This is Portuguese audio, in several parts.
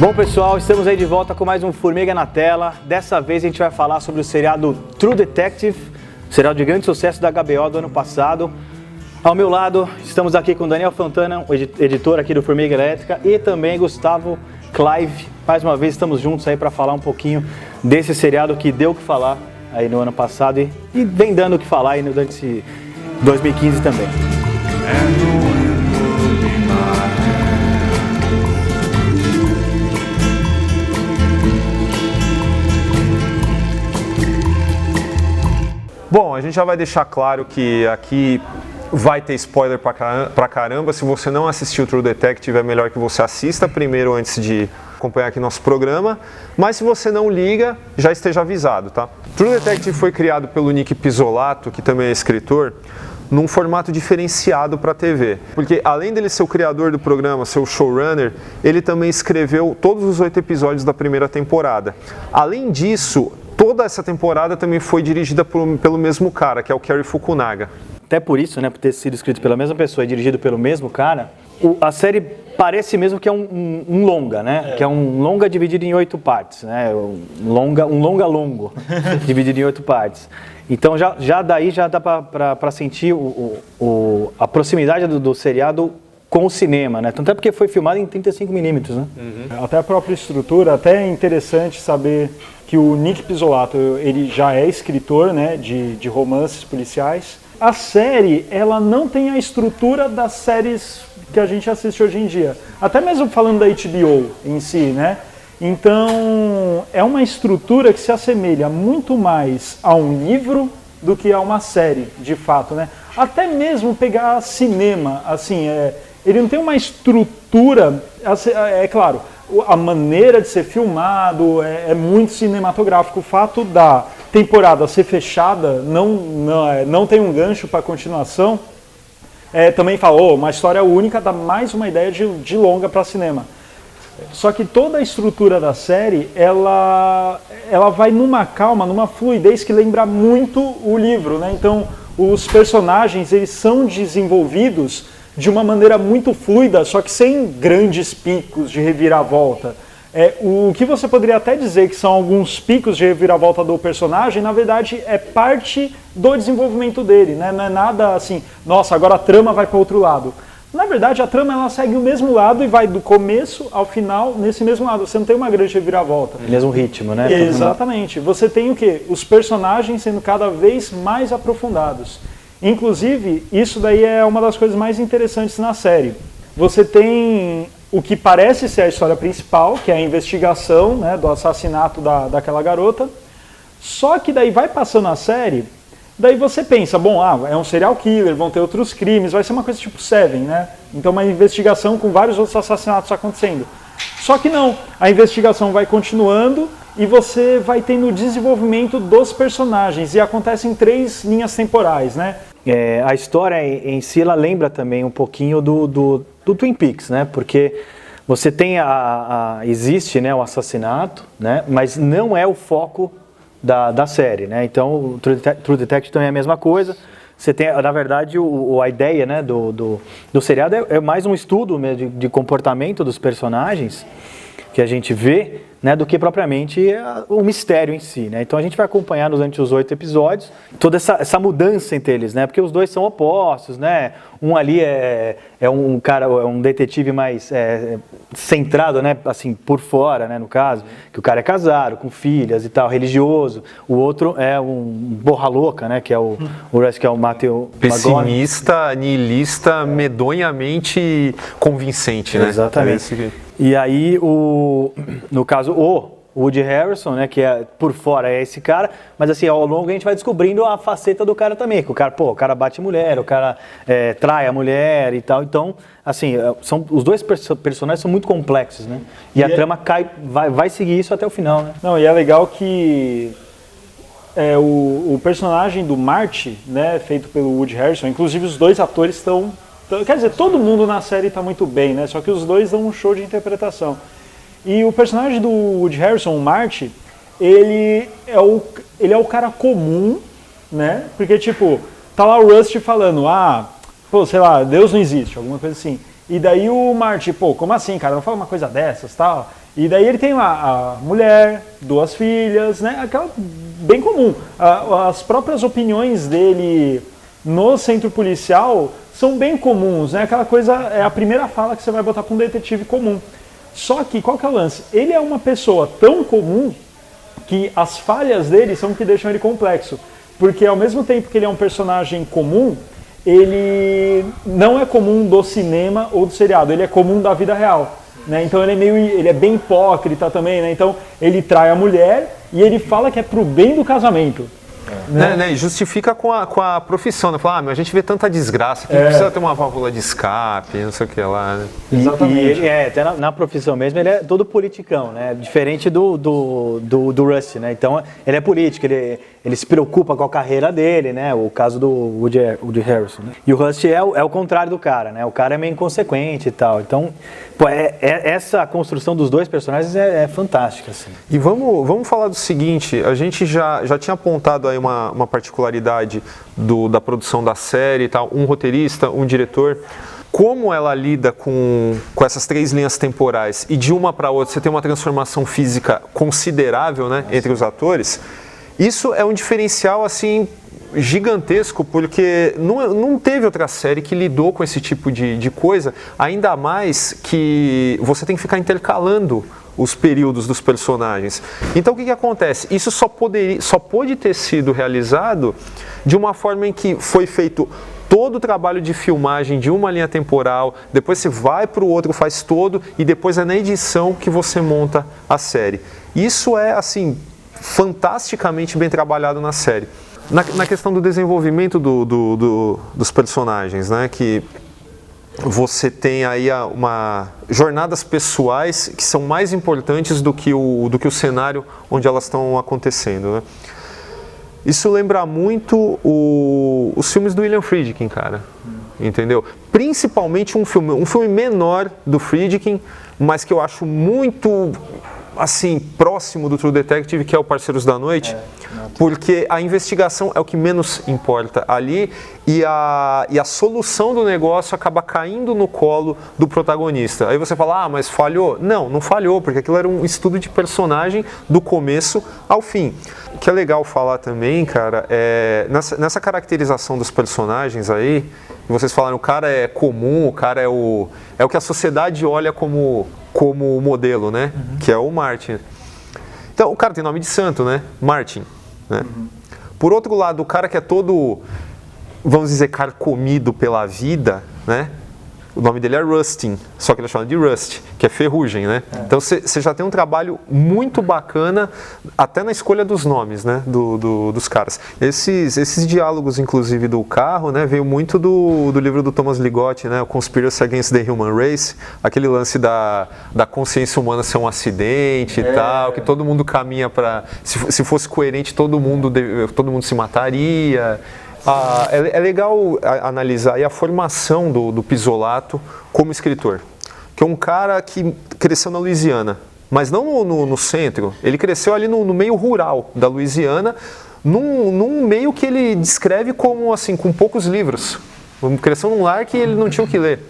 Bom, pessoal, estamos aí de volta com mais um Formiga na Tela. Dessa vez a gente vai falar sobre o seriado True Detective, seriado de grande sucesso da HBO do ano passado. Ao meu lado, estamos aqui com Daniel Fontana, o editor aqui do Formiga Elétrica, e também Gustavo Clive. Mais uma vez estamos juntos aí para falar um pouquinho desse seriado que deu o que falar aí no ano passado e vem dando o que falar aí durante 2015 também. Bom, a gente já vai deixar claro que aqui vai ter spoiler pra caramba. Se você não assistiu True Detective, é melhor que você assista primeiro antes de acompanhar aqui nosso programa. Mas se você não liga, já esteja avisado, tá? True Detective foi criado pelo Nick Pizzolatto, que também é escritor, num formato diferenciado para a TV. Porque além dele ser o criador do programa, ser o showrunner, ele também escreveu todos os 8 episódios da primeira temporada. Além disso, toda essa temporada também foi dirigida pelo mesmo cara, que é o Cary Fukunaga. Até por isso, né, por ter sido escrito pela mesma pessoa e dirigido pelo mesmo cara, a série parece mesmo que é um longa, né? Que é um longa dividido em 8 partes, né? Um longa dividido em 8 partes. Então já daí já dá para sentir a proximidade do seriado com o cinema, né? Tanto é porque foi filmado em 35mm, né? Uhum. Até a própria estrutura, até é interessante saber que o Nick Pizzolatto, ele já é escritor, né, de romances policiais. A série, ela não tem a estrutura das séries que a gente assiste hoje em dia. Até mesmo falando da HBO em si, né? Então, é uma estrutura que se assemelha muito mais a um livro do que a uma série, de fato, né? Até mesmo pegar cinema, assim, ele não tem uma estrutura, é claro, a maneira de ser filmado é muito cinematográfico. O fato da temporada ser fechada, não tem um gancho para continuação, também falou, uma história única, dá mais uma ideia de longa para cinema. Só que toda a estrutura da série, ela vai numa calma, numa fluidez que lembra muito o livro, né? Então, os personagens, eles são desenvolvidos de uma maneira muito fluida, só que sem grandes picos de reviravolta. O que você poderia até dizer que são alguns picos de reviravolta do personagem, na verdade é parte do desenvolvimento dele, né? Não é nada assim, nossa, agora a trama vai para outro lado. Na verdade, a trama ela segue o mesmo lado e vai do começo ao final nesse mesmo lado. Você não tem uma grande reviravolta. Mesmo ritmo, né? Exatamente. Você tem o quê? Os personagens sendo cada vez mais aprofundados. Inclusive, isso daí é uma das coisas mais interessantes na série. Você tem o que parece ser a história principal, que é a investigação, né, do assassinato daquela garota. Só que daí vai passando a série, daí você pensa, bom, é um serial killer, vão ter outros crimes, vai ser uma coisa tipo Seven, né? Então uma investigação com vários outros assassinatos acontecendo. Só que não, a investigação vai continuando e você vai tendo o desenvolvimento dos personagens e acontece em 3 linhas temporais, né? A história em si, ela lembra também um pouquinho do Twin Peaks, né? Porque você tem existe, né, o assassinato, né? Mas não é o foco da série, né? Então o True Detective também é a mesma coisa. Você tem, na verdade, a ideia, né, do seriado é mais um estudo mesmo de comportamento dos personagens que a gente vê, né, do que propriamente o mistério em si, né? Então a gente vai acompanhar durante os 8 episódios toda essa mudança entre eles, né? Porque os dois são opostos, né? Um ali é um cara, é um detetive mais centrado, né, assim, por fora, né, no caso, que o cara é casado, com filhas e tal, religioso. O outro é um borra louca, né, que é o resto, que é o Matthew pessimista, nihilista, medonhamente convincente, né? Exatamente. E aí, no caso, o Woody Harrelson, né, que por fora é esse cara, mas assim, ao longo a gente vai descobrindo a faceta do cara também, que o cara bate mulher, o cara trai a mulher e tal, então, assim, os dois personagens são muito complexos, né, e a trama vai seguir isso até o final, né. Não, e é legal que o personagem do Marty, né, feito pelo Woody Harrelson, inclusive os dois atores estão, quer dizer, todo mundo na série está muito bem, né, só que os dois dão um show de interpretação. E o personagem do Woody Harrelson, o Marty, ele é o cara comum, né? Porque, tipo, tá lá o Rusty falando, sei lá, Deus não existe, alguma coisa assim. E daí o Marty, como assim, cara? Não fala uma coisa dessas, tal. E daí ele tem lá a mulher, 2 filhas, né? Aquela bem comum. As próprias opiniões dele no centro policial são bem comuns, né? Aquela coisa é a primeira fala que você vai botar para um detetive comum. Só que qual que é o lance? Ele é uma pessoa tão comum que as falhas dele são o que deixam ele complexo. Porque ao mesmo tempo que ele é um personagem comum, ele não é comum do cinema ou do seriado, ele é comum da vida real. Né? Então ele é bem hipócrita também, né? Então ele trai a mulher e ele fala que é pro bem do casamento. Né? E justifica com a profissão, né? Fala, mas a gente vê tanta desgraça que precisa ter uma válvula de escape, não sei o que lá. Né? Exatamente. E até na profissão mesmo, ele é todo politicão, né? Diferente do Rusty, né? Então ele é político, ele se preocupa com a carreira dele, né? O caso do Woody Harrelson. Né? E o Rusty é o contrário do cara, né? O cara é meio inconsequente e tal. Então, pô, essa construção dos dois personagens é fantástica, assim. E vamos falar do seguinte, a gente já tinha apontado aí uma particularidade da produção da série e tal, um roteirista, um diretor. Como ela lida com essas 3 linhas temporais e de uma para outra você tem uma transformação física considerável, né, entre os atores, isso é um diferencial assim gigantesco, porque não teve outra série que lidou com esse tipo de coisa, ainda mais que você tem que ficar intercalando os períodos dos personagens. Então o que acontece? Isso só pôde ter sido realizado de uma forma em que foi feito todo o trabalho de filmagem de uma linha temporal, depois você vai para o outro, faz todo, e depois é na edição que você monta a série. Isso é, assim, fantasticamente bem trabalhado na série. Na questão do desenvolvimento dos personagens, né, que você tem aí jornadas pessoais que são mais importantes do que o cenário onde elas estão acontecendo, né? Isso lembra muito os filmes do William Friedkin, cara, entendeu? Principalmente um filme menor do Friedkin, mas que eu acho muito, assim, próximo do True Detective, que é o Parceiros da Noite, porque a investigação é o que menos importa ali e a solução do negócio acaba caindo no colo do protagonista. Aí você fala, mas falhou? Não falhou, porque aquilo era um estudo de personagem do começo ao fim. O que é legal falar também, cara, nessa caracterização dos personagens aí, vocês falaram, o cara é comum, o cara é o que a sociedade olha como modelo, né? Uhum. Que é o Martin. Então, o cara tem nome de santo, né? Martin. Né? Uhum. Por outro lado, o cara que é todo, vamos dizer, carcomido pela vida, né? O nome dele é Rustin, só que ele é chamado de Rust, que é ferrugem, né? Então você já tem um trabalho muito bacana, até na escolha dos nomes, né? Dos caras. Esses diálogos, inclusive, do carro, né? Veio muito do livro do Thomas Ligotti, né? O Conspiracy Against the Human Race, aquele lance da consciência humana ser um acidente e tal, que todo mundo caminha para... Se fosse coerente, todo mundo se mataria... É legal analisar aí a formação do Pizzolato como escritor, que é um cara que cresceu na Louisiana, mas não no centro, ele cresceu ali no meio rural da Louisiana, num meio que ele descreve como assim, com poucos livros, cresceu num lar que ele não tinha o que ler.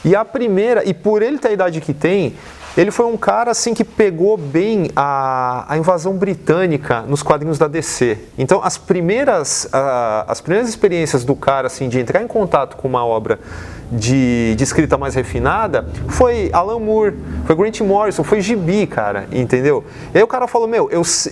E por ele ter a idade que tem, ele foi um cara assim que pegou bem a invasão britânica nos quadrinhos da DC. Então as primeiras experiências do cara assim de entrar em contato com uma obra de escrita mais refinada foi Alan Moore, foi Grant Morrison, foi Gibi, cara, entendeu? E aí o cara falou,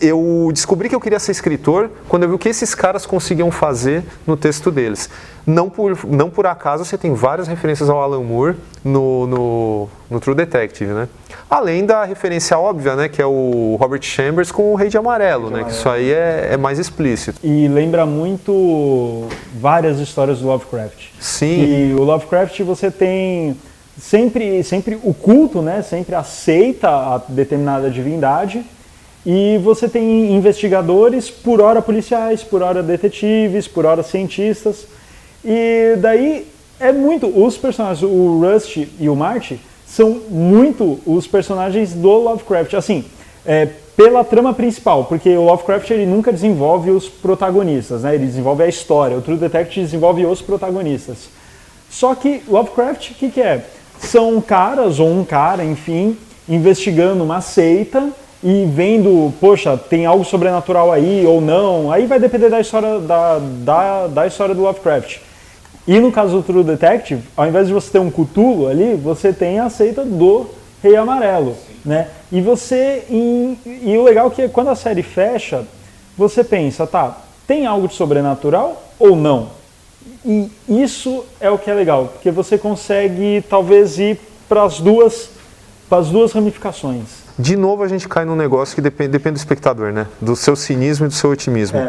eu descobri que eu queria ser escritor quando eu vi o que esses caras conseguiam fazer no texto deles. Não por acaso você tem várias referências ao Alan Moore no True Detective, né? Além da referência óbvia, né, que é o Robert Chambers com o Rei de Amarelo, né? Que isso aí é mais explícito. E lembra muito várias histórias do Lovecraft. Sim. E o Lovecraft você tem sempre o culto, né? Sempre aceita a determinada divindade. E você tem investigadores, por hora policiais, por hora detetives, por hora cientistas. E daí é muito... Os personagens, o Rusty e o Marty, são muito os personagens do Lovecraft. Assim, pela trama principal, porque o Lovecraft ele nunca desenvolve os protagonistas, né? Ele desenvolve a história. O True Detective desenvolve os protagonistas. Só que Lovecraft, o que é? São caras, ou um cara, enfim, investigando uma seita e vendo, poxa, tem algo sobrenatural aí ou não. Aí vai depender da história, da história do Lovecraft. E no caso do True Detective, ao invés de você ter um Cthulhu ali, você tem a seita do Rei Amarelo, né? E o legal é que quando a série fecha, você pensa, tá, tem algo de sobrenatural ou não? E isso é o que é legal, porque você consegue talvez ir para as duas ramificações. De novo a gente cai num negócio que depende do espectador, né? Do seu cinismo e do seu otimismo.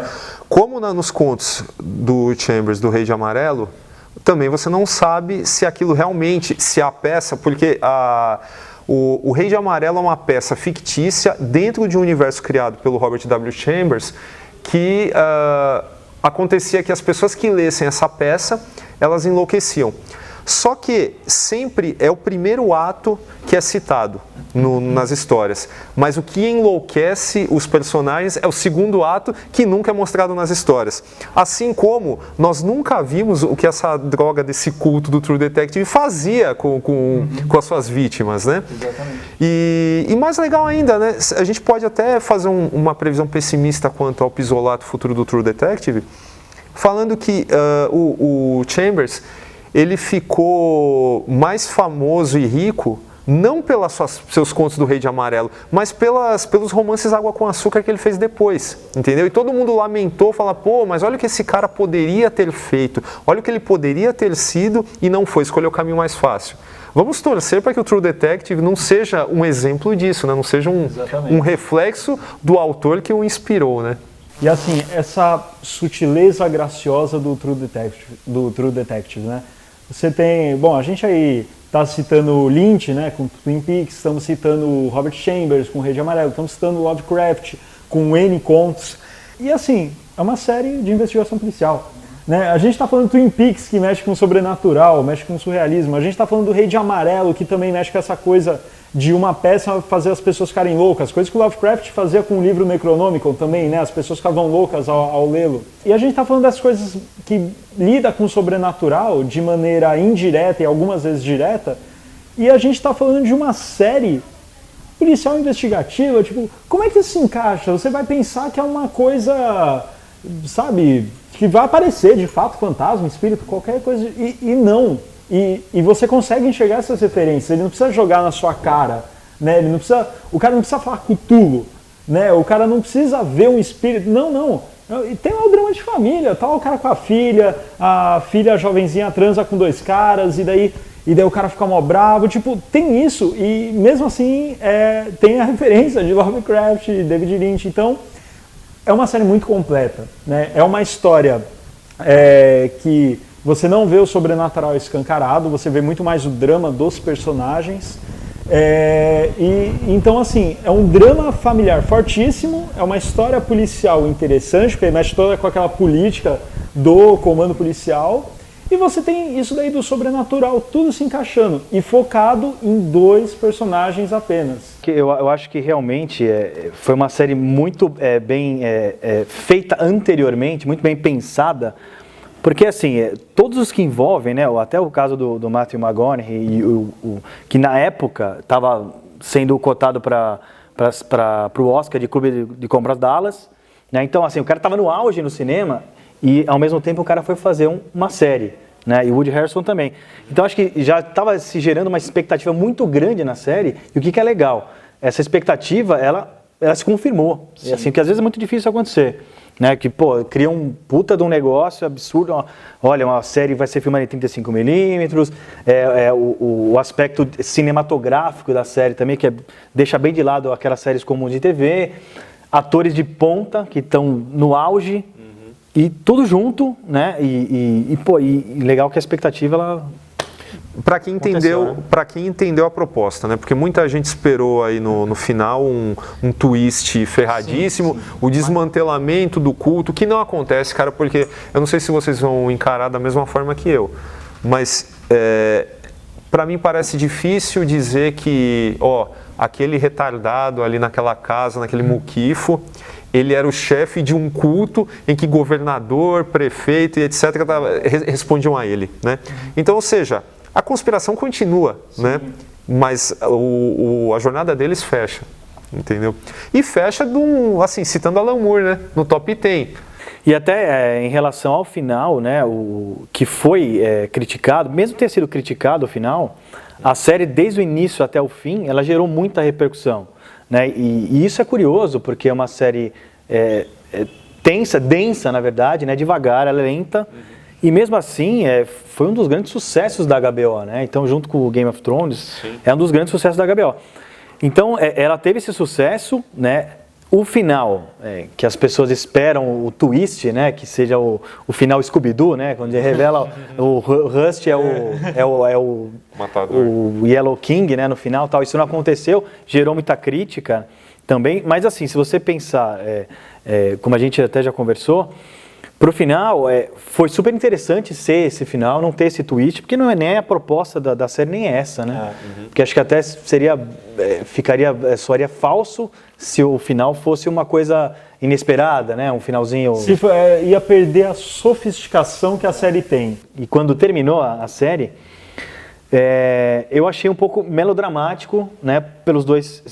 Como nos contos do Chambers, do Rei de Amarelo, também você não sabe se aquilo realmente, se a peça, porque o Rei de Amarelo é uma peça fictícia dentro de um universo criado pelo Robert W. Chambers, que acontecia que as pessoas que lessem essa peça, elas enlouqueciam. Só que sempre é o primeiro ato que é citado nas histórias. Mas o que enlouquece os personagens é o segundo ato, que nunca é mostrado nas histórias. Assim como nós nunca vimos o que essa droga desse culto do True Detective fazia com as suas vítimas, né? Exatamente. E mais legal ainda, né? A gente pode até fazer uma previsão pessimista quanto ao pisolato futuro do True Detective, falando que o Chambers, ele ficou mais famoso e rico não pelos seus contos do Rei de Amarelo, mas pelos romances Água com Açúcar que ele fez depois, entendeu? E todo mundo lamentou, fala, pô, mas olha o que esse cara poderia ter feito, olha o que ele poderia ter sido e não foi, escolheu o caminho mais fácil. Vamos torcer para que o True Detective não seja um exemplo disso, né? Não seja um reflexo do autor que o inspirou, né? E assim, essa sutileza graciosa do True Detective, né? Você tem, bom, a gente aí está citando o Lynch, né, com Twin Peaks, estamos citando o Robert Chambers com o Rei de Amarelo, estamos citando o Lovecraft com N contos. E assim, é uma série de investigação policial, né? A gente está falando do Twin Peaks, que mexe com o sobrenatural, mexe com o surrealismo. A gente está falando do Rei de Amarelo, que também mexe com essa coisa de uma peça fazer as pessoas ficarem loucas, coisa que o Lovecraft fazia com o livro Necronomicon também, né? As pessoas ficavam loucas ao lê-lo. E a gente está falando das coisas que lida com o sobrenatural de maneira indireta e algumas vezes direta, e a gente está falando de uma série policial investigativa, tipo, como é que isso se encaixa? Você vai pensar que é uma coisa, sabe, que vai aparecer de fato fantasma, espírito, qualquer coisa, e não. E você consegue enxergar essas referências, ele não precisa jogar na sua cara, né? O cara não precisa falar Cthulhu, né? O cara não precisa ver um espírito, não. E tem lá o drama de família, tá o cara com a filha jovenzinha transa com dois caras, e daí o cara fica mó bravo, tipo, tem isso, e mesmo assim tem a referência de Lovecraft, David Lynch, então é uma série muito completa, né? É uma história que você não vê o sobrenatural escancarado, você vê muito mais o drama dos personagens. Então, assim, é um drama familiar fortíssimo, é uma história policial interessante, porque mexe toda com aquela política do comando policial, e você tem isso daí do sobrenatural, tudo se encaixando, e focado em dois personagens apenas. Eu acho que realmente foi uma série muito bem feita anteriormente, muito bem pensada. Porque, assim, todos os que envolvem, né, até o caso do Matthew McConaughey, que na época estava sendo cotado para o Oscar de Clube de Compras Dallas, né, então, assim, o cara estava no auge no cinema e, ao mesmo tempo, o cara foi fazer uma série, né, e o Woody Harrelson também. Então, acho que já estava se gerando uma expectativa muito grande na série, e o que é legal? Essa expectativa, ela se confirmou, assim, porque às vezes é muito difícil acontecer. Né, que, pô, cria um puta de um negócio absurdo. Olha, uma série vai ser filmada em 35mm, o aspecto cinematográfico da série também, que deixa bem de lado aquelas séries comuns de TV, atores de ponta que estão no auge, e tudo junto, né, e legal que a expectativa, ela... Para quem entendeu a proposta, né? Porque muita gente esperou aí no final um twist ferradíssimo, sim. O desmantelamento do culto, que não acontece, cara, porque eu não sei se vocês vão encarar da mesma forma que eu, mas para mim parece difícil dizer que, aquele retardado ali naquela casa, naquele muquifo, ele era o chefe de um culto em que governador, prefeito e etc. respondiam a ele, né? Então, ou seja, a conspiração continua, né? mas a jornada deles fecha, entendeu? E fecha, assim, citando Alan Moore, né? No top 10. E até em relação ao final, né, o que foi criticado, mesmo ter sido criticado o final, a série desde o início até o fim, ela gerou muita repercussão, né? E isso é curioso, porque é uma série densa na verdade, né, devagar, ela é lenta, e mesmo assim foi um dos grandes sucessos da HBO, né? Então junto com o Game of Thrones, é um dos grandes sucessos da HBO. Então ela teve esse sucesso, né? O final, que as pessoas esperam, o twist, né, que seja o final Scooby-Doo, né, quando ele revela o Rust é o matador, o Yellow King, né, no final, tal. Isso não aconteceu, gerou muita crítica também. Mas assim, se você pensar, como a gente até já conversou, pro final foi super interessante ser esse final, não ter esse twist, porque não é nem a proposta da série nem essa, né? Porque acho que até soaria falso se o final fosse uma coisa inesperada, né? Um finalzinho... ia perder a sofisticação que a série tem. E quando terminou a série, eu achei um pouco melodramático, né? Pelos dois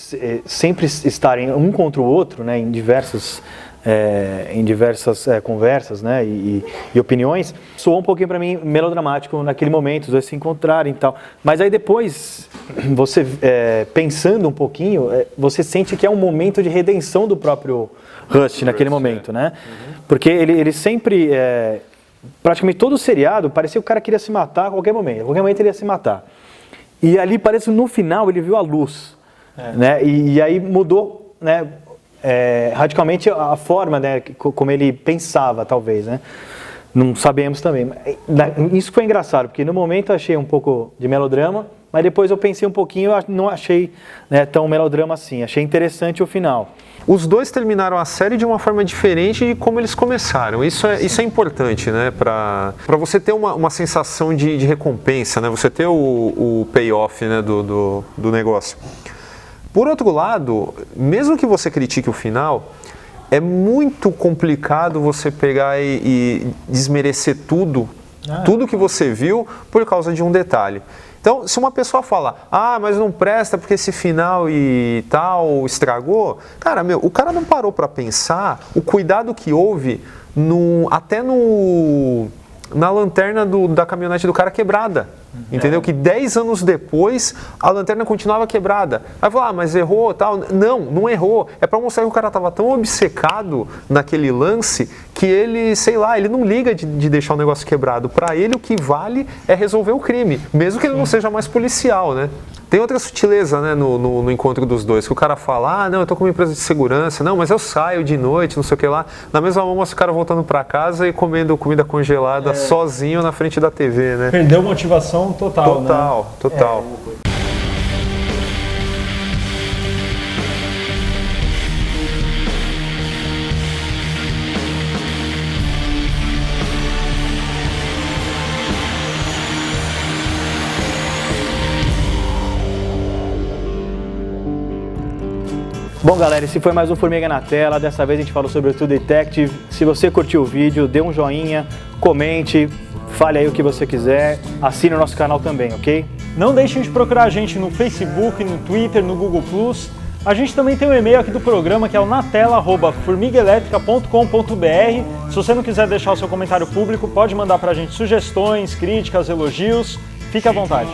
sempre estarem um contra o outro, né? Em diversas conversas, né, e opiniões, soou um pouquinho para mim melodramático naquele momento, os dois se encontrarem e tal. Mas aí depois, você pensando um pouquinho, você sente que é um momento de redenção do próprio Rust naquele momento, né? Porque ele sempre, praticamente todo o seriado, parecia que o cara queria se matar a qualquer momento ele ia se matar. E ali parece que no final ele viu a luz, né? E aí mudou, né? Radicalmente a forma, né, como ele pensava, talvez, né? Não sabemos também. Isso foi engraçado, porque no momento eu achei um pouco de melodrama, mas depois eu pensei um pouquinho, eu não achei, né, tão melodrama assim. Achei interessante o final. Os dois terminaram a série de uma forma diferente de como eles começaram. Isso é importante, né? Para você ter uma sensação de recompensa, né? Você ter o payoff, né, do negócio. Por outro lado, mesmo que você critique o final, é muito complicado você pegar e desmerecer tudo que você viu por causa de um detalhe. Então, se uma pessoa fala, mas não presta porque esse final e tal estragou, cara, o cara não parou para pensar o cuidado que houve até na lanterna da caminhonete do cara quebrada. Entendeu? Que 10 anos depois a lanterna continuava quebrada. Aí falou, mas errou tal. Não errou. É para mostrar que o cara estava tão obcecado naquele lance que ele, sei lá, ele não liga de deixar o negócio quebrado. Para ele o que vale é resolver o crime, mesmo que ele não seja mais policial, né? Tem outra sutileza, né, no encontro dos dois, que o cara fala, não, eu tô com uma empresa de segurança, não, mas eu saio de noite, não sei o que lá. Na mesma mão, mostra o cara voltando para casa e comendo comida congelada sozinho na frente da TV, né? Perdeu motivação total, né? Total. Bom, galera, esse foi mais um Formiga na Tela. Dessa vez a gente falou sobre o True Detective. Se você curtiu o vídeo, dê um joinha, comente, fale aí o que você quiser. Assine o nosso canal também, ok? Não deixem de procurar a gente no Facebook, no Twitter, no Google+. A gente também tem um e-mail aqui do programa que é o natela@formigaelétrica.com.br. Se você não quiser deixar o seu comentário público, pode mandar pra gente sugestões, críticas, elogios. Fique à vontade.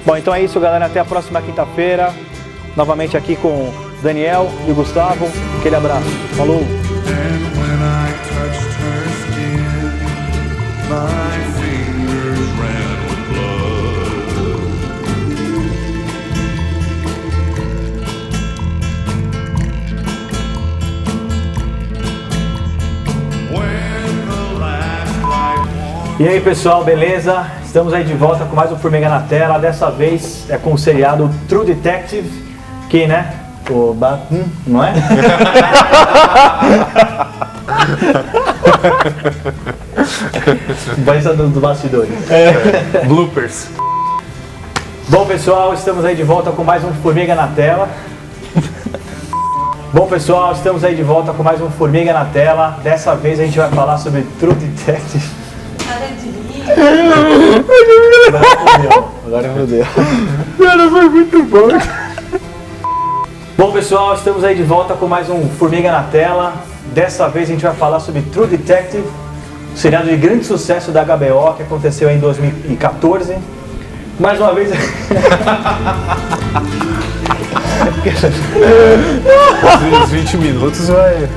Bom, então é isso, galera. Até a próxima quinta-feira. Novamente aqui com Daniel e Gustavo. Aquele abraço. Falou! E aí, pessoal, beleza? Estamos aí de volta com mais um Formiga na Tela. Dessa vez é com o seriado True Detective, que, né, o Batman, não é? Vai ser do bastidores. Bloopers. Bom, pessoal, estamos aí de volta com mais um Formiga na Tela. Dessa vez a gente vai falar sobre True Detective. Nada de rir. Agora fodeu. Cara, foi muito bom. Bom, pessoal, estamos aí de volta com mais um Formiga na Tela. Dessa vez a gente vai falar sobre True Detective, um seriado de grande sucesso da HBO que aconteceu em 2014. Mais uma vez... Os 20 minutos vai...